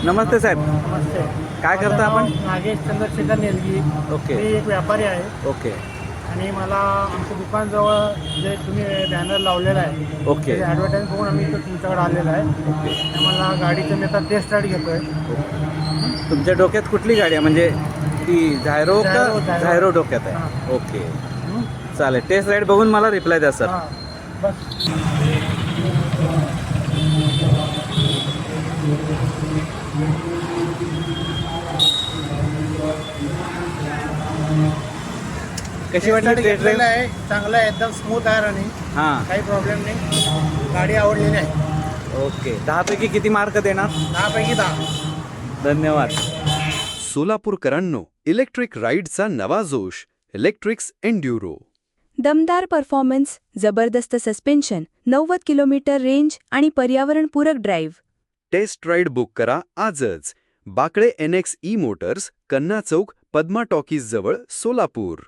नमस्ते साहेब, नमस्ते. काय करता माझं नाव आपण? नागेश चंद्रशेखर नेलगी. ओके. मी एक व्यापारी आहे ओके आणि मला आमच्या दुकानजवळ जे तुम्ही बॅनर लावलेला आहे ओके. त्याची ॲडव्हर्टाईज बघून आम्ही इथं तुमच्याकडे आलेलो आहे. आणि मला गाडीचं मी आता टेस्ट राईड घेतो आहे. तुमच्या डोक्यात कुठली गाडी आहे, म्हणजे ती झायरो का? झायरो. झायरो डोक्यात आहे. ओके, चालेल. टेस्ट राईड बघून मला रिप्लाय द्या सर. हां बस. कशी वाटली टेस्ट घेतलेलं राईड? आहे, चांगलं आहे, एकदम स्मूथ आहे रनिंग, हां, काही प्रॉब्लेम नाही. गाडी आवडलेली आहे. ओके. 10 पैकी किती मार्क देणार? 10 पैकी 10. धन्यवाद. सोलापूरकरांनो, इलेक्ट्रिक राईडचा नवा जोश, इलेक्ट्रिक्स एन्ड्युरो. दमदार परफॉर्मन्स, जबरदस्त सस्पेन्शन, 90 किलोमीटर रेंज आणि पर्यावरणपूरक ड्राईव्ह. टेस्ट राईड बुक करा आजच. बाकळे NX ई मोटर्स, कन्ना चौक, पद्मा टॉकीज जवळ, सोलापूर.